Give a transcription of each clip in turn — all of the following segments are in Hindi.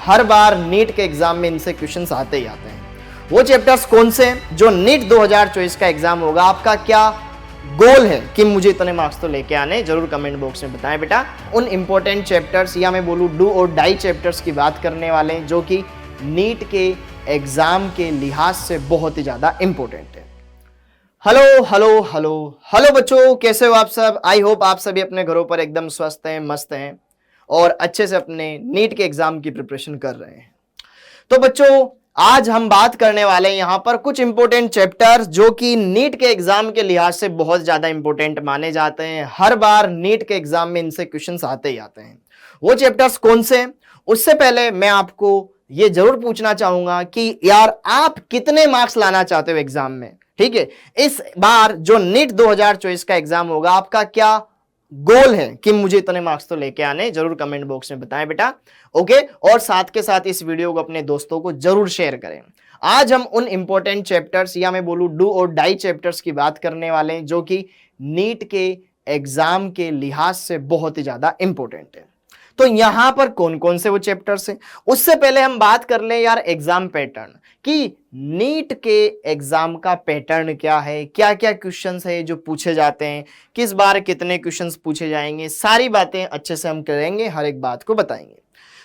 हर बार नीट के एग्जाम में इनसे क्वेश्चंस आते ही आते हैं। वो चैप्टर्स कौन से हैं जो नीट 2024 का एग्जाम होगा, आपका क्या गोल है कि मुझे इतने मार्क्स तो लेके आने, जरूर कमेंट बॉक्स में बताएं बेटा। उन इंपॉर्टेंट चैप्टर्स या मैं बोलूं डू और डाई चैप्टर्स की बात करने वाले हैं जो कि नीट के एग्जाम के लिहाज से बहुत ही ज्यादा इंपॉर्टेंट है। हेलो हेलो हेलो हेलो बच्चों, कैसे हो आप सब? आई होप आप सभी अपने घरों पर एकदम स्वस्थ हैं, मस्त हैं और अच्छे से अपने नीट के एग्जाम की प्रिपरेशन कर रहे हैं। तो बच्चों, आज हम बात करने वाले हैं यहां पर कुछ इंपॉर्टेंट चैप्टर्स जो कि नीट के एग्जाम के लिहाज से बहुत ज्यादा इंपॉर्टेंट माने जाते हैं। हर बार नीट के एग्जाम में इनसे क्वेश्चंस आते ही आते हैं। वो चैप्टर्स कौन से हैं? उससे पहले मैं आपको ये जरूर पूछना चाहूंगा कि यार आप कितने मार्क्स लाना चाहते हो एग्जाम में? ठीक है, इस बार जो नीट 2024 का एग्जाम होगा, आपका क्या गोल है कि मुझे इतने मार्क्स तो लेके आने, जरूर कमेंट बॉक्स में बताएं बेटा। ओके, और साथ के साथ इस वीडियो को अपने दोस्तों को जरूर शेयर करें। आज हम उन इंपॉर्टेंट चैप्टर्स या मैं बोलूं डू और डाई चैप्टर्स की बात करने वाले हैं जो कि नीट के एग्जाम के लिहाज से बहुत ही ज्यादा इंपॉर्टेंट है। तो यहां पर कौन कौन से वो चैप्टर्स हैं, उससे पहले हम बात कर लें यार एग्जाम पैटर्न कि नीट के एग्जाम का पैटर्न क्या है, क्या क्या क्वेश्चंस है जो पूछे जाते हैं, किस बार कितने क्वेश्चंस पूछे जाएंगे, सारी बातें अच्छे से हम करेंगे, हर एक बात को बताएंगे।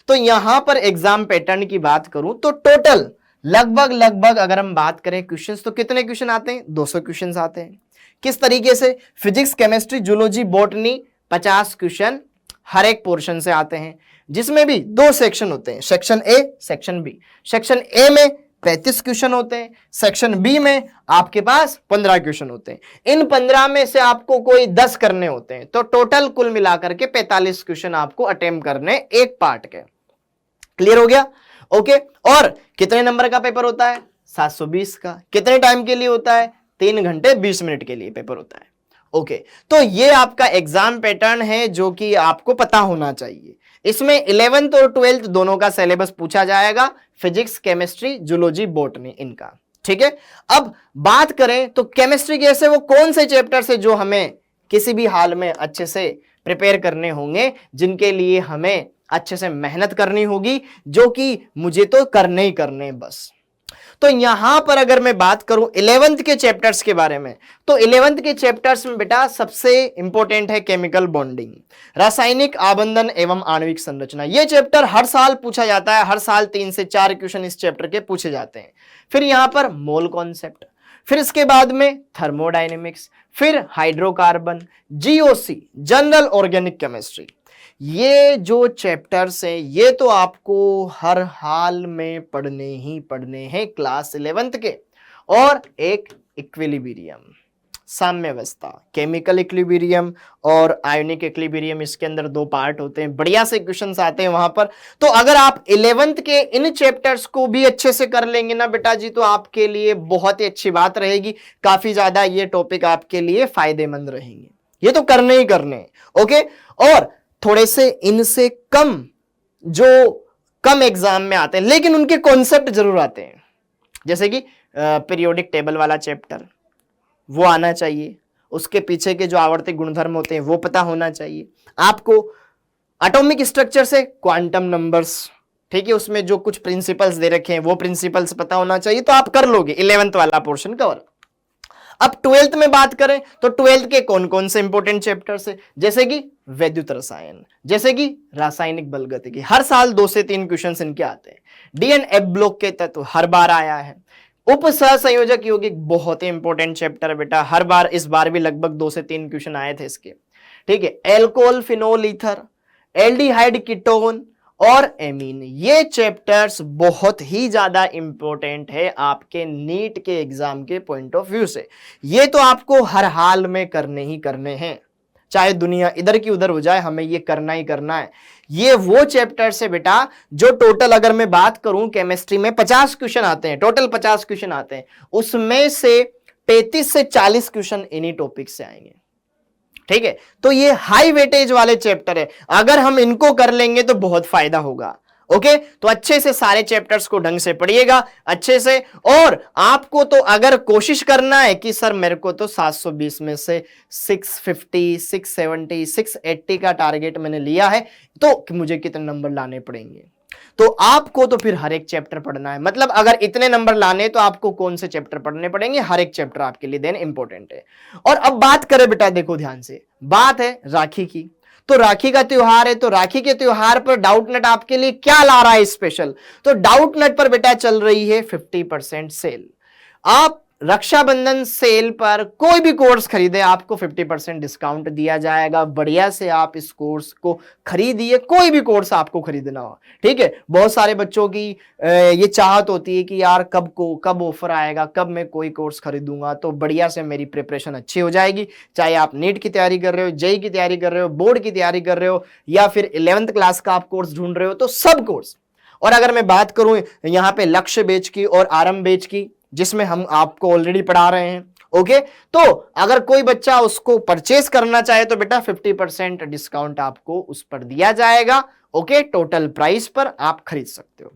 तो यहां पर एग्जाम पैटर्न की बात करूं तो टोटल लगभग अगर हम बात करें क्वेश्चंस, तो कितने क्वेश्चन आते हैं? 200 क्वेश्चंस आते हैं। किस तरीके से? Physics, chemistry, zoology, botany 50 question हर एक पोर्शन से आते हैं, जिसमें भी 2 सेक्शन होते हैं, section A, section B. Section A में 35 क्वेश्चन होते हैं, सेक्शन बी में आपके पास 15 क्वेश्चन होते हैं। इन 15 में से आपको कोई 10 करने होते हैं, तो टोटल कुल मिलाकर के 45 क्वेश्चन आपको अटेम्प्ट करने एक पार्ट के। क्लियर हो गया? ओके, और कितने नंबर का पेपर होता है? 720 का। कितने टाइम के लिए होता है? 3 घंटे 20 मिनट के लिए पेपर होता है। ओके, तो ये आपका एग्जाम पैटर्न है जो कि आपको पता होना चाहिए। इसमें 11th और 12th दोनों का सिलेबस पूछा जाएगा, फिजिक्स, केमिस्ट्री, जूलॉजी, बॉटनी इनका। ठीक है, अब बात करें तो केमिस्ट्री के ऐसे वो कौन से चैप्टर्स है जो हमें किसी भी हाल में अच्छे से प्रिपेयर करने होंगे, जिनके लिए हमें अच्छे से मेहनत करनी होगी, जो कि मुझे तो करने ही करने बस। तो यहां पर अगर मैं बात करूं 11th के चैप्टर्स के बारे में, तो 11th के चैप्टर्स में बेटा सबसे इंपॉर्टेंट है केमिकल बॉन्डिंग, रासायनिक आबंधन एवं आणविक संरचना। यह चैप्टर हर साल पूछा जाता है, हर साल 3 से 4 क्वेश्चन इस चैप्टर के पूछे जाते हैं। फिर यहां पर मोल कॉन्सेप्ट, फिर इसके बाद में थर्मोडायनेमिक्स, फिर hydrocarbon, GOC, general organic chemistry. ये जो चैप्टर्स हैं ये तो आपको हर हाल में पढ़ने हैं क्लास 11th के। और एक इक्विलिब्रियम, साम्यावस्था, केमिकल इक्विलिब्रियम और आयोनिक इक्विलिब्रियम, इसके अंदर 2 पार्ट होते हैं, बढ़िया से क्वेश्चंस आते हैं वहां पर। तो अगर आप 11th के इन चैप्टर्स को भी अच्छे से कर लेंगे ना बेटा जी, तो आपके लिए बहुत ही अच्छी बात रहेगी, काफी ज्यादा ये टॉपिक आपके लिए फायदेमंद रहेंगे। ये तो करने ही करने, ओके। और थोड़े से इनसे कम जो कम एग्जाम में आते हैं, लेकिन उनके कॉन्सेप्ट जरूर आते हैं, जैसे कि पीरियोडिक टेबल वाला चैप्टर, वो आना चाहिए। उसके पीछे के जो आवर्ती गुणधर्म होते हैं वो पता होना चाहिए आपको। एटॉमिक स्ट्रक्चर से क्वांटम नंबर्स, ठीक है, उसमें जो कुछ प्रिंसिपल्स दे रखे हैं वो प्रिंसिपल्स पता होना चाहिए, तो आप कर लोगे 11th वाला पोर्शन कवर। अब 12th में बात करें तो 12th के कौन कौन से इंपॉर्टेंट चैप्टर्स है, जैसे कि वैद्युत रसायन, जैसे कि रासायनिक बलगतिकी, हर साल 2 से 3 क्वेश्चंस इनके आते हैं। डी एंड एफ ब्लॉक के तत्व हर बार आया है। उप सहसंयोजक यौगिक बहुत ही इंपॉर्टेंट चैप्टर है बेटा, हर बार, इस बार भी लगभग 2 से 3 क्वेश्चन आए थे इसके। ठीक है, alcohol, phenol ether, aldehyde, ketone और एमीन, ये चैप्टर्स बहुत ही ज्यादा इंपॉर्टेंट है आपके नीट के एग्जाम के पॉइंट ऑफ व्यू से। ये तो आपको हर हाल में करने ही करने हैं, चाहे दुनिया इधर की उधर हो जाए, हमें ये करना ही करना है। ये वो चैप्टर्स है बेटा जो टोटल अगर मैं बात करूं केमिस्ट्री में 50 क्वेश्चन आते हैं, टोटल 50 क्वेश्चन आते हैं, उसमें से 35 से 40 क्वेश्चन इन्हीं टॉपिक से आएंगे। ठीक है, तो ये हाई वेटेज वाले चैप्टर है, अगर हम इनको कर लेंगे तो बहुत फायदा होगा। ओके, तो अच्छे से सारे चैप्टर्स को ढंग से पढ़िएगा अच्छे से। और आपको तो अगर कोशिश करना है कि सर मेरे को तो 720 में से 650, 670, 680 का टारगेट मैंने लिया है, तो मुझे कितने नंबर लाने पड़ेंगे, तो आपको तो फिर हर एक चैप्टर पढ़ना है। मतलब अगर इतने नंबर लाने तो आपको कौन से चैप्टर पढ़ने पड़ेंगे, हर एक चैप्टर आपके लिए देन इंपॉर्टेंट है। और अब बात करें बेटा, देखो ध्यान से, बात है राखी की। तो राखी का त्योहार है, तो राखी के त्योहार पर डाउटनेट आपके लिए क्या ला रहा है स्पेशल? तो डाउटनेट पर बेटा चल रही है 50% सेल। आप रक्षाबंधन सेल पर कोई भी कोर्स खरीदे आपको 50% डिस्काउंट दिया जाएगा। बढ़िया से आप इस कोर्स को खरीदिए, कोई भी कोर्स आपको खरीदना हो, ठीक है। बहुत सारे बच्चों की ये चाहत होती है कि यार कब ऑफर आएगा, कब मैं कोई कोर्स खरीदूंगा तो बढ़िया से मेरी प्रिपरेशन अच्छी हो जाएगी। चाहे आप नीट की तैयारी कर रहे हो, जेई की तैयारी कर रहे हो, बोर्ड की तैयारी कर रहे हो, या फिर 11th क्लास का आप कोर्स ढूंढ रहे हो, तो सब कोर्स। और अगर मैं बात करूं यहां पे लक्ष्य बैच की और आरंभ बैच की, जिसमें हम आपको ऑलरेडी पढ़ा रहे हैं, ओके, तो अगर कोई बच्चा उसको परचेस करना चाहे तो बेटा 50% डिस्काउंट आपको उस पर दिया जाएगा। ओके, टोटल प्राइस पर आप खरीद सकते हो।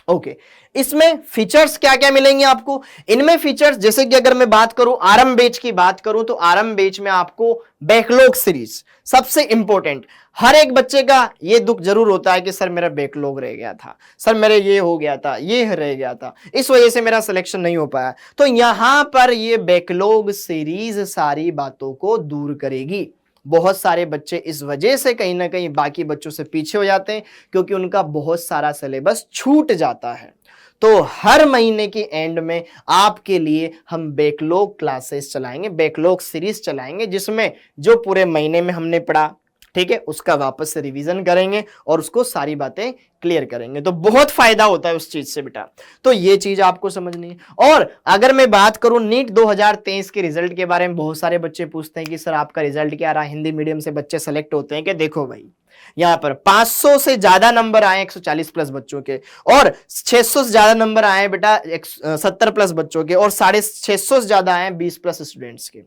ओके, इसमें फीचर्स क्या क्या मिलेंगे आपको? इनमें फीचर्स जैसे कि अगर मैं बात करूं आरंभ बैच की बात करूं, तो आरंभ बैच में आपको बैकलॉग सीरीज सबसे इंपॉर्टेंट। हर एक बच्चे का ये दुख जरूर होता है कि सर मेरा बैकलॉग रह गया था, सर मेरे ये हो गया था, ये रह गया था, इस वजह से मेरा सिलेक्शन नहीं हो पाया। तो यहां पर ये बैकलॉग सीरीज सारी बातों को दूर करेगी। बहुत सारे बच्चे इस वजह से कहीं ना कहीं बाकी बच्चों से पीछे हो जाते हैं, क्योंकि उनका बहुत सारा सिलेबस छूट जाता है। तो हर महीने की एंड में आपके लिए हम बैकलॉग क्लासेस चलाएंगे, बैकलॉग सीरीज चलाएंगे, जिसमें जो पूरे महीने में हमने पढ़ा, ठीक है, उसका वापस से रिवीजन करेंगे और उसको सारी बातें क्लियर करेंगे। तो बहुत फायदा होता है उस चीज से बेटा, तो ये चीज आपको समझनी है। और अगर मैं बात करूं नीट 2023 के रिजल्ट के बारे में, बहुत सारे बच्चे पूछते हैं कि सर आपका रिजल्ट क्या रहा, हिंदी मीडियम से बच्चे सेलेक्ट होते हैं कि? देखो भाई, यहां पर 500 से ज्यादा नंबर आए 140 प्लस बच्चों के, और 600 से ज्यादा नंबर आए बेटा 70 प्लस बच्चों के, और 650 से ज्यादा आए 20 प्लस स्टूडेंट्स के,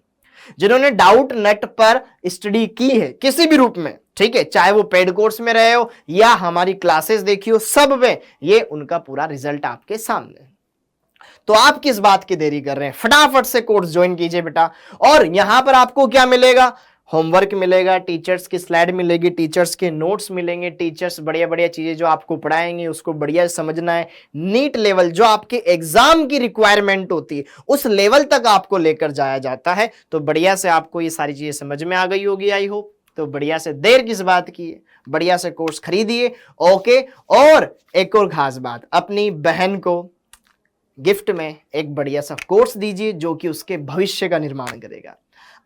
जिन्होंने डाउट नेट पर स्टडी की है किसी भी रूप में, ठीक है, चाहे वो पेड कोर्स में रहे हो या हमारी क्लासेस देखी हो, सब में ये उनका पूरा रिजल्ट आपके सामने। तो आप किस बात की देरी कर रहे हैं? फटाफट से कोर्स ज्वाइन कीजिए बेटा। और यहां पर आपको क्या मिलेगा? होमवर्क मिलेगा, टीचर्स की स्लाइड मिलेगी, टीचर्स के नोट्स मिलेंगे, टीचर्स बढ़िया बढ़िया चीजें जो आपको पढ़ाएंगे उसको बढ़िया समझना है। नीट लेवल जो आपके एग्जाम की रिक्वायरमेंट होती है उस लेवल तक आपको लेकर जाया जाता है। तो बढ़िया से आपको ये सारी चीजें समझ में आ गई होगी, आई होप। तो बढ़िया से देर किस बात की है, बढ़िया से कोर्स खरीदिए। ओके, और एक और खास बात, अपनी बहन को गिफ्ट में एक बढ़िया सा कोर्स दीजिए जो कि उसके भविष्य का निर्माण करेगा।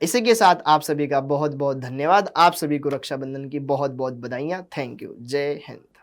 इसी के साथ आप सभी का बहुत बहुत धन्यवाद। आप सभी को रक्षाबंधन की बहुत बहुत बधाइयां। Thank you. जय हिंद।